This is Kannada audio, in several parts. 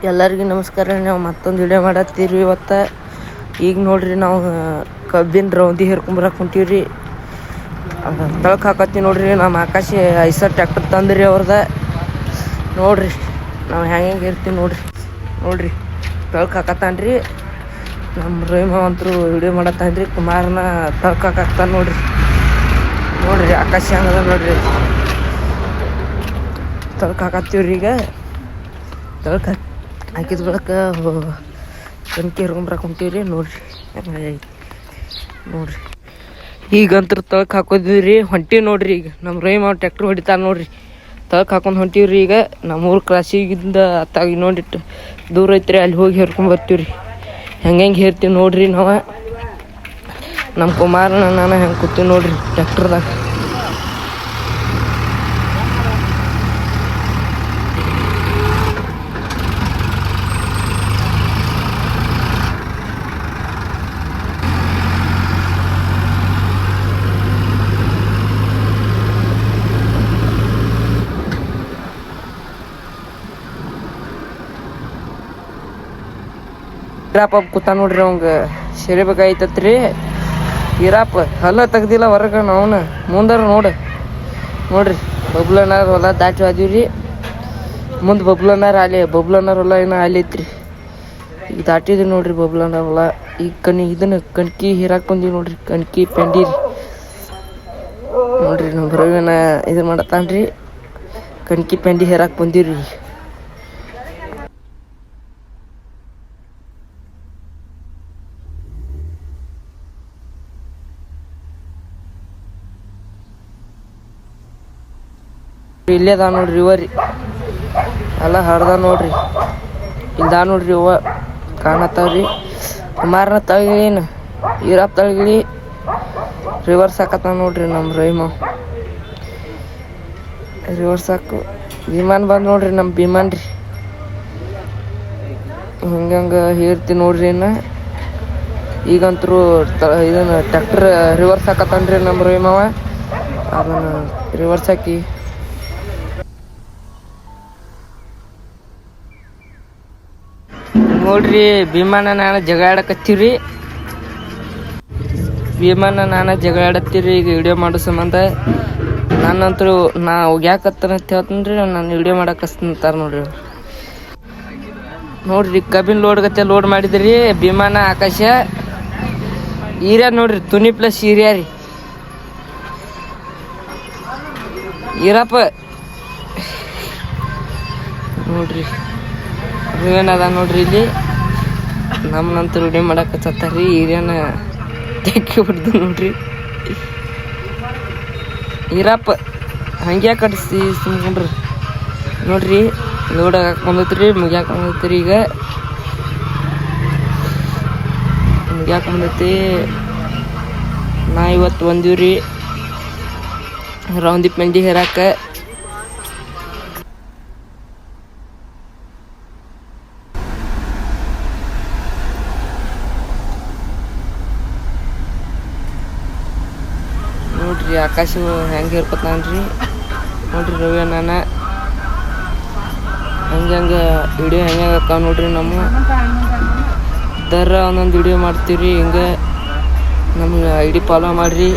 ಎಲ್ಲರಿಗೂ ನಮಸ್ಕಾರ. ನಾವು ಮತ್ತೊಂದು ವಿಡಿಯೋ ಮಾಡತ್ತೀವಿ ಇವತ್ತು. ಈಗ ನೋಡ್ರಿ ನಾವು ಕಬ್ಬಿನ ರೌಂದಿ ಹೇರ್ಕೊಂಬರಕ್ಕೆ ಹೊಂಟೀವ್ರಿ. ತಳಕ್ ಹಾಕತ್ತೀವಿ ನೋಡ್ರಿ. ನಮ್ಮ ಆಕಾಶ ಐಸರ್ ಟ್ಯಾಕ್ಟರ್ ತಂದ್ರಿ ಅವ್ರದ. ನೋಡ್ರಿ ನಾವು ಹೆಂಗೆ ಇರ್ತೀವಿ ನೋಡ್ರಿ ತಳಕ್ ಹಾಕತ್ತಾನ್ರಿ. ನಮ್ಮ ರೈಮ ಅಂತರು ವಿಡಿಯೋ ಮಾಡತ್ತಾನ್ರಿ. ಕುಮಾರನ ತಳಕ್ ಹಾಕಾಕ್ತಾನೆ ನೋಡ್ರಿ ಆಕಾಶ ಹೆಂಗದ ನೋಡ್ರಿ. ತಳಕ್ ಹಾಕತ್ತೀವ್ರಿ. ಈಗ ತಳಕ್ ಹಾಕಿದ ಬಳಕ ಕಣ್ಕಿ ಹರ್ಕೊಂಬರಕ್ಕೆ ಹೊಂಟೀವ್ರಿ. ನೋಡ್ರಿ ಈಗಂತ್ರ ತಳಕ್ ಹಾಕೋದಿವ್ರಿ. ಹೊಂಟೀವಿ ನೋಡ್ರಿ. ಈಗ ನಮ್ಮ ರೈಮ ಟ್ಯಾಕ್ಟ್ರ್ ಹೊಡಿತಾನೆ ನೋಡ್ರಿ. ತಳಕ್ ಹಾಕೊಂಡು ಹೊಂಟೀವ್ರಿ. ಈಗ ನಮ್ಮೂರು ಕ್ರಾಸಿಗಿಂದ ಅತ್ತಾಗಿ ನೋಡಿಟ್ಟು ದೂರ ಐತ್ರಿ, ಅಲ್ಲಿ ಹೋಗಿ ಹೇರ್ಕೊಂಬರ್ತೀವ್ರಿ. ಹೆಂಗೆ ಹೇರ್ತೀವಿ ನೋಡ್ರಿ. ನಾವು ನಮ್ಮ ಕುಮಾರನ ನಾನು ಹೆಂಗೆ ಕೂತೀವಿ ನೋಡ್ರಿ ಟ್ಯಾಕ್ಟ್ರದಾಗ. ಇರಾಪ ಕೂತ ನೋಡ್ರಿ. ಅವಂಗೆ ಸೇರಿಬೇಕಾಯ್ತತ್ರಿ. ಇರಾಪ ಹಲ್ಲ ತೆಗ್ದಿಲ್ಲ ಹೊರಗೆ. ಅವನ ಮುಂದಾರ ನೋಡ್ರಿ ಬಬ್ಲನಾರ ಹೊಲ ದಾಟಿ ಹೋದಿವ್ರಿ. ಮುಂದೆ ಬಬ್ಲನಾರ ಹೊಲ ಏನೋ ಅಲ್ಲಿ ಐತ್ರಿ. ಈಗ ದಾಟಿದ್ವಿ ನೋಡ್ರಿ ಬಬ್ಲನಾರ ಹೊಲ. ಈಗ ಇದನ್ನ ಕಣ್ಕಿ ಹೀರಾಕ್ ಬಂದೀವಿ ನೋಡ್ರಿ. ಕಣ್ಕಿ ಪೆಂಡಿ ನೋಡ್ರಿ. ನಮ್ಮ ಬರೋವೇನ ಇದು ಮಾಡತ್ತಾನ್ರಿ. ಕಣ್ಕಿ ಪೆಂಡಿ ಹೇರಾಕ್ ಬಂದೀವ್ರಿ. ಇಲ್ಲೇ ಅದ ನೋಡ್ರಿ ರಿವರ್ ಎಲ್ಲ ಹರ್ದ ನೋಡ್ರಿ. ಇಲ್ದ ನೋಡ್ರಿ ಇವ ಕಾಣತ್ತಾವ್ರಿ. ಕುಮಾರನ ತಳಗಿಳೀನು ಈರಪ್ಪ ತಳಗಿಳಿ ರಿವರ್ಸ್ ಹಾಕತ್ತ ನೋಡ್ರಿ. ನಮ್ಮ ರೈಮ ರಿವರ್ಸ್ ಹಾಕು. ವಿಮಾನ ಬಂದು ನೋಡ್ರಿ. ನಮ್ಮ ವಿಮಾನ ರೀ ಹಂಗೆ ಹೇಳ್ತೀವಿ ನೋಡ್ರಿ. ಈಗಂತರೂ ಇದನ್ನ ಟ್ಯಾಕ್ಟರ್ ರಿವರ್ಸ್ ಹಾಕತ್ತಾನ್ರಿ ನಮ್ಮ ರೈಮವ. ಅದನ್ನು ರಿವರ್ಸ್ ಹಾಕಿ ನೋಡ್ರಿ. ಭೀಮಣ್ಣ ನಾನು ಜಗಳಾಡಕತ್ತೀವ್ರಿ. ಈಗ ವಿಡಿಯೋ ಮಾಡೋ ಸಂಬಂಧ ನನ್ನಂತರೂ ನಾ ಹೋಗ್ಯಾಕತ್ತಾನ ಅಂತ ಹೇಳ್ತನ್ರಿ. ನಾನು ವಿಡಿಯೋ ಮಾಡಕಸ್ತಾರ ನೋಡ್ರಿ. ಕಬ್ಬಿನ ಲೋಡ್ ಮಾಡಿದ್ರಿ ಭೀಮಣ್ಣ ಆಕಾಶ. ಹೀರ್ಯಾ ನೋಡ್ರಿ. ತುನಿ ಪ್ಲಸ್ ಹೀರ್ಯಾ ರೀ. ಈರಪ್ಪ ನೋಡ್ರಿ ಏನದ ನೋಡ್ರಿ. ಇಲ್ಲಿ ನಮ್ಮನಂತರ ವಿಡಿಯೋ ಮಾಡಕತ್ತಾರ್ರಿ. ಹಿರಿಯನ ತೆಕ್ಕಿ ಬಿಡ್ದು ನೋಡ್ರಿ. ಈರಪ್ಪ ಹಂಗೆ ಕಡಿಸಿ ಸುಮ್ಕೊಂಡ್ರಿ ನೋಡ್ರಿ. ಲೋಡ್ ಹಾಕೊಂಬಂದೈತ್ರಿ. ಮುಗ್ಯಾಕೊಂಬಂದೈತ್ರಿ. ಈಗ ಮುಗ್ಯಾಕೊಂಬಂದೈತಿ. ನಾ ಇವತ್ತು ಬಂದೀವ್ರಿ ರೌಂದಿ ಪೆಂಡಿ ಹೇರಾಕ. ನೋಡ್ರಿ ಆಕಾಶ ಹೆಂಗೆ ಹೇರ್ಕೊತಾನ್ರಿ. ನೋಡ್ರಿ ರವಿ ನಾನು ಹಂಗೆ ವಿಡಿಯೋ ಹೆಂಗೆ ಹಾಕಾವ ನೋಡ್ರಿ. ನಮ್ಮ ಒಂದೊಂದು ವಿಡಿಯೋ ಮಾಡ್ತೀವ್ರಿ. ಹಿಂಗೆ ನಮ್ಗೆ ID ಫಾಲೋ ಮಾಡಿರಿ.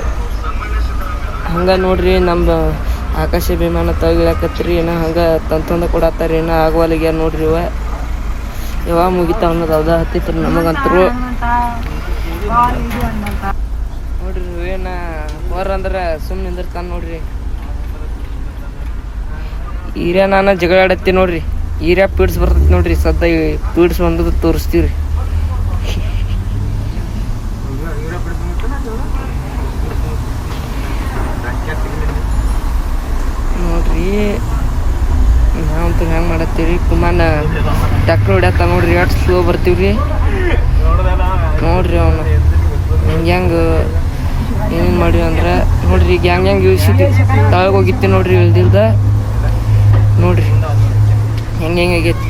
ಹಂಗೆ ನೋಡ್ರಿ ನಮ್ಮ ಆಕಾಶ ವಿಮಾನ ತಗಿಳಕತ್ರಿ. ಏನೋ ಹಂಗೆ ತಂದ ಕೊಡತ್ತಾರ. ಏನೋ ಆಗುವಲ್ಲಿಗೆ ನೋಡ್ರಿ. ಯಾವಾಗ ಮುಗಿತಾವ ಅನ್ನೋದು ಅದ ಹತ್ತಿತ್ರಿ ನಮಗಂತರು. ನೋಡ್ರಿ ಏನ ಅಂದ್ರೆ ಸುಮ್ಮನೆ ನಿಂದಿರ್ತಾನೆ ನೋಡ್ರಿ. ಹೀರ್ಯಾ ನಾನು ಜಗಳಾಡತ್ತಿ ನೋಡ್ರಿ. ಹೀರ್ಯಾ ಪೀಡ್ಸ್ ಬರ್ತೈತಿ ನೋಡ್ರಿ. ಸದ್ದ ಪೀಡ್ಸ್ ಬಂದದ್ದು ತೋರಿಸ್ತೀವ್ರಿ. ನೋಡ್ರಿ ನಾವಂತೂ ಹೆಂಗೆ ಮಾಡತ್ತೀವ್ರಿ. ಕುಮಾರನ ಟ್ಯಾಕ್ಟ್ರ್ ಹೊಡ್ಯಾತ ನೋಡ್ರಿ. ಎಷ್ಟು ಸ್ಲೋ ಬರ್ತೀವ್ರಿ ನೋಡ್ರಿ. ಅವನು ಹೆಂಗೆ ಏನೇನು ಮಾಡಿವಿ ಅಂದ್ರೆ ನೋಡ್ರಿ. ಈಗ ಹೆಂಗೆ ಇಳಿಸಿದ್ವಿ ತಳಗೆ ಹೋಗಿತ್ತಿ ನೋಡ್ರಿ. ಇಳ್ದಿಲ್ದ ನೋಡ್ರಿ ಹೆಂಗೆ ಆಗೈತಿ.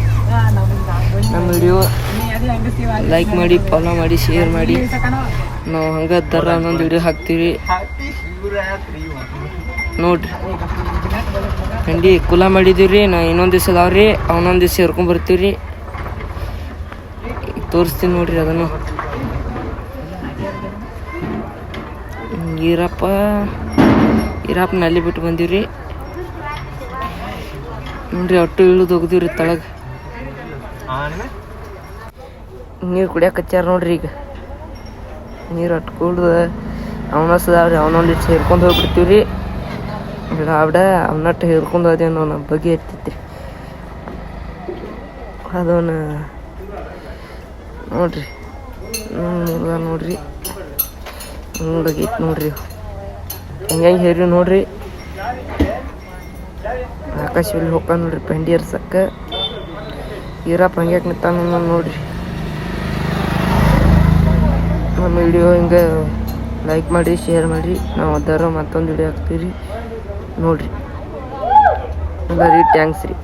ನಮ್ಮ ವಿಡಿಯೋ ಲೈಕ್ ಮಾಡಿ, ಫಾಲೋ ಮಾಡಿ, ಶೇರ್ ಮಾಡಿ. ನಾವು ಹಂಗೆ ಥರ ಒಂದೊಂದು ವಿಡಿಯೋ ಹಾಕ್ತೀವಿ ನೋಡ್ರಿ. ಹಂಡಿ ಕುಲ ಮಾಡಿದೀವಿ ರೀ. ನಾ ಇನ್ನೊಂದು ದಿವಸ ಅದಾವ್ರಿ. ಅವನೊಂದು ದಿವಸ ಹೇರ್ಕೊಂಬರ್ತೀವಿ ರೀ. ತೋರಿಸ್ತೀನಿ ನೋಡ್ರಿ ಅದನ್ನು. ಈರಪ್ಪ ನಲ್ಲಿ ಬಿಟ್ಟು ಬಂದೀವ್ರಿ ನೋಡ್ರಿ. ಅಟ್ಟು ಇಳಿದು ಹೋಗ್ದೀವ್ರಿ ತಳಗ. ನೀರು ಕುಡಿಯಕ್ಕೆ ಹಚ್ಚಾರ ನೋಡ್ರಿ. ಈಗ ನೀರು ಅಟ್ಟು ಕುಡ್ದು ಅವನಸ್ದಾವ್ರಿ. ಅವನೊಂದಿಟ್ಟು ಸೇರ್ಕೊಂಡು ಹೋಗ್ಬಿಡ್ತೀವ್ರಿ. ಆವಿಡ ಅವನಟ್ಟು ಹೇರ್ಕೊಂಡು ಹೋದೇನೋ ನಮ್ಮ ಬಗ್ಗೆ ಎತ್ತೈತ್ರಿ. ಅದನ್ನ ನೋಡ್ರಿ ನೋಡ್ರಿ ನೋಡಗೈತಿ ನೋಡ್ರಿ. ಹೆಂಗೆ ಹೇರಿ ನೋಡ್ರಿ. ಆಕಾಶಲ್ಲಿ ಹೋಗ ನೋಡ್ರಿ ಪೆಂಡಿ ಎರ್ಸಕ್ಕೆ. ಈರಪ್ಪ ಹಂಗ್ಯಾಕೆ ನಿಂತಾನ ನೋಡ್ರಿ. ನಮ್ಮ ವಿಡಿಯೋ ಹಿಂಗೆ ಲೈಕ್ ಮಾಡಿ, ಶೇರ್ ಮಾಡಿ. ನಾವು ಅದರ ಮತ್ತೊಂದು ವಿಡಿಯೋ ಹಾಕ್ತೀವಿ ನೋಡ್ರಿ. ಎಲ್ಲ ರೀ ಥ್ಯಾಂಕ್ಸ್ ರೀ.